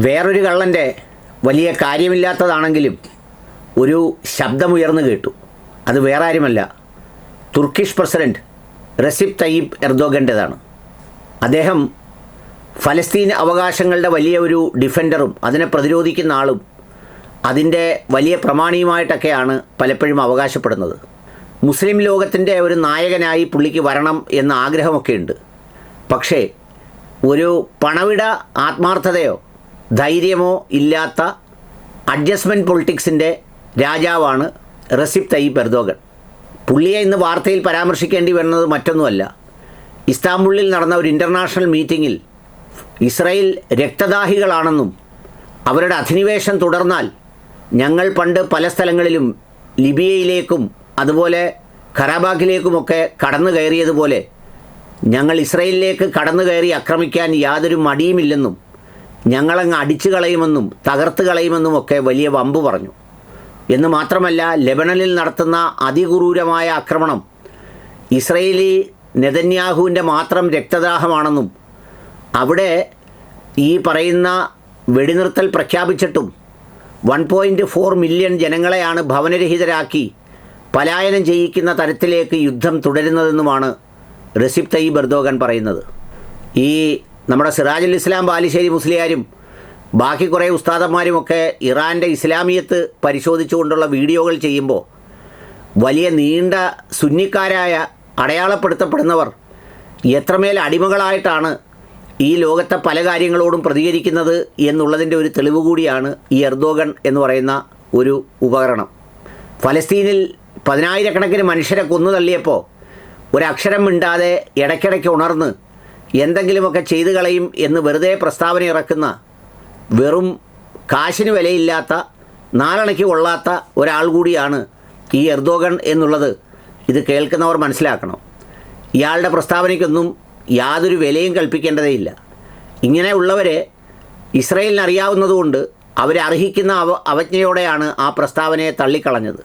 വേറൊരു കള്ളൻ്റെ വലിയ കാര്യമില്ലാത്തതാണെങ്കിലും ഒരു ശബ്ദമുയർന്നു കേട്ടു. അത് വേറെ ആരുമല്ല, തുർക്കിഷ് പ്രസിഡൻറ്റ് റെസിപ്പ് തയ്യിപ്പ് എർദോഗൻ്റെതാണ്. അദ്ദേഹം ഫലസ്തീൻ അവകാശങ്ങളുടെ വലിയ ഒരു ഡിഫൻഡറും അതിനെ പ്രതിരോധിക്കുന്ന ആളും അതിൻ്റെ വലിയ പ്രമാണിയുമായിട്ടൊക്കെയാണ് പലപ്പോഴും അവകാശപ്പെടുന്നത്. മുസ്ലിം ലോകത്തിൻ്റെ ഒരു നായകനായി പുള്ളിക്ക് വരണം എന്ന ആഗ്രഹമൊക്കെ ഉണ്ട്. പക്ഷേ ഒരു പണവിട ആത്മാർത്ഥതയോ ധൈര്യമോ ഇല്ലാത്ത അഡ്ജസ്റ്റ്മെൻറ്റ് പൊളിറ്റിക്സിൻ്റെ രാജാവാണ് റെസിപ്പ് തയ്യിപ്പ് എർദോഗൻ. പുള്ളിയെ ഇന്ന് വാർത്തയിൽ പരാമർശിക്കേണ്ടി വരുന്നത് മറ്റൊന്നുമല്ല, ഇസ്താംബുളിൽ നടന്ന ഒരു ഇൻ്റർനാഷണൽ മീറ്റിങ്ങിൽ ഇസ്രായേൽ രക്തദാഹികളാണെന്നും അവരുടെ അധിനിവേശം തുടർന്നാൽ ഞങ്ങൾ പണ്ട് പല സ്ഥലങ്ങളിലും ലിബിയയിലേക്കും അതുപോലെ ഖറാബാഖിലേക്കുമൊക്കെ കടന്നു കയറിയതുപോലെ ഞങ്ങൾ ഇസ്രായേലിലേക്ക് കടന്നു കയറി ആക്രമിക്കാൻ യാതൊരു മടിയുമില്ലെന്നും ഞങ്ങളങ്ങ് അടിച്ചു കളയുമെന്നും തകർത്ത് കളയുമെന്നുമൊക്കെ വലിയ വമ്പ് പറഞ്ഞു. എന്ന് മാത്രമല്ല, ലെബനനിൽ നടത്തുന്ന അതിക്രൂരമായ ആക്രമണം ഇസ്രായേലി നെതന്യാഹുവിൻ്റെ മാത്രം രക്തദാഹമാണെന്നും അവിടെ ഈ പറയുന്ന വെടിനിർത്തൽ പ്രഖ്യാപിച്ചിട്ടും 1.4 മില്യൺ ജനങ്ങളെയാണ് ഭവനരഹിതരാക്കി പലായനം ചെയ്യിക്കുന്ന തരത്തിലേക്ക് യുദ്ധം തുടരുന്നതെന്നുമാണ് റെസിപ്പ് തയ്യിപ്പ് എർദോഗൻ പറയുന്നത്. ഈ നമ്മുടെ സിറാജുൽ ഇസ്ലാം ബാലുശ്ശേരി മുസ്ലിയാരും ബാക്കി കുറേ ഉസ്താദന്മാരുമൊക്കെ ഇറാൻ്റെ ഇസ്ലാമിയത്ത് പരിശോധിച്ചുകൊണ്ടുള്ള വീഡിയോകൾ ചെയ്യുമ്പോൾ വലിയ നീണ്ട സുന്നിക്കാരായ അടയാളപ്പെടുത്തപ്പെടുന്നവർ എത്രമേൽ അടിമകളായിട്ടാണ് ഈ ലോകത്തെ പല കാര്യങ്ങളോടും പ്രതികരിക്കുന്നത് എന്നുള്ളതിൻ്റെ ഒരു തെളിവ് കൂടിയാണ് ഈ എർദോഗൻ എന്ന് പറയുന്ന ഒരു ഉപകരണം. ഫലസ്തീനിൽ 10,000-കണക്കിന് മനുഷ്യരെ കൊന്നു തള്ളിയപ്പോൾ ഒരക്ഷരം മിണ്ടാതെ ഇടയ്ക്കിടയ്ക്ക് ഉണർന്ന് എന്തെങ്കിലുമൊക്കെ ചെയ്തു കളയും എന്ന് വെറുതെ പ്രസ്താവന ഇറക്കുന്ന വെറും കാശിന് വിലയില്ലാത്ത നാലണയ്ക്ക് കൊള്ളാത്ത ഒരാൾ കൂടിയാണ് ഈ എർദോഗൻ എന്നുള്ളത് ഇത് കേൾക്കുന്നവർ മനസ്സിലാക്കണം. ഇയാളുടെ പ്രസ്താവനയ്ക്കൊന്നും യാതൊരു വിലയും കൽപ്പിക്കേണ്ടതേയില്ല. ഇങ്ങനെയുള്ളവരെ ഇസ്രായേലിന് അറിയാവുന്നതുകൊണ്ട് അവരെ അർഹിക്കുന്ന അവജ്ഞയോടെയാണ് ആ പ്രസ്താവനയെ തള്ളിക്കളഞ്ഞത്.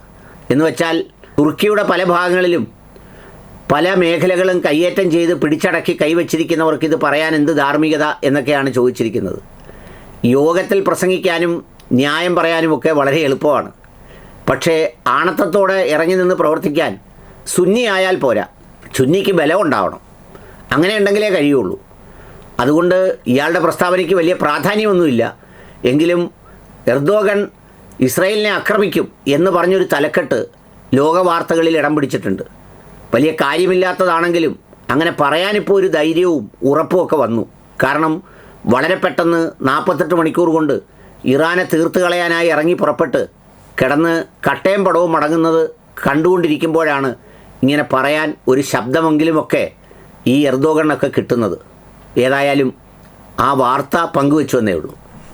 എന്നുവെച്ചാൽ തുർക്കിയുടെ പല ഭാഗങ്ങളിലും പല മേഖലകളും കയ്യേറ്റം ചെയ്ത് പിടിച്ചടക്കി കൈവച്ചിരിക്കുന്നവർക്ക് ഇത് പറയാൻ എന്ത് ധാർമ്മികത എന്നൊക്കെയാണ് ചോദിച്ചിരിക്കുന്നത്. യോഗത്തിൽ പ്രസംഗിക്കാനും ന്യായം പറയാനുമൊക്കെ വളരെ എളുപ്പമാണ്. പക്ഷേ ആണത്തത്തോടെ ഇറങ്ങി നിന്ന് പ്രവർത്തിക്കാൻ സുന്നി ആയാൽ പോരാ, സുന്നിക്ക് ബലം ഉണ്ടാവണം. അങ്ങനെ ഉണ്ടെങ്കിലേ കഴിയുള്ളൂ. അതുകൊണ്ട് ഇയാളുടെ പ്രസ്താവനയ്ക്ക് വലിയ പ്രാധാന്യമൊന്നുമില്ല. എങ്കിലും എർദോഗൻ ഇസ്രായേലിനെ ആക്രമിക്കും എന്ന് പറഞ്ഞൊരു തലക്കെട്ട് ലോകവാർത്തകളിൽ ഇടം പിടിച്ചിട്ടുണ്ട്. വലിയ കാര്യമില്ലാത്തതാണെങ്കിലും അങ്ങനെ പറയാനിപ്പോൾ ഒരു ധൈര്യവും ഉറപ്പുമൊക്കെ വന്നു. കാരണം വളരെ പെട്ടെന്ന് 48 മണിക്കൂർ കൊണ്ട് ഇറാനെ തീർത്ത് കളയാനായി ഇറങ്ങി പുറപ്പെട്ട് കിടന്ന് കട്ടയും പടവും മടങ്ങുന്നത് കണ്ടുകൊണ്ടിരിക്കുമ്പോഴാണ് ഇങ്ങനെ പറയാൻ ഒരു ശബ്ദമെങ്കിലുമൊക്കെ ഈ എർദോഗനൊക്കെ കിട്ടുന്നത്. ഏതായാലും ആ വാർത്ത പങ്കുവെച്ചു എന്നേ ഉള്ളൂ.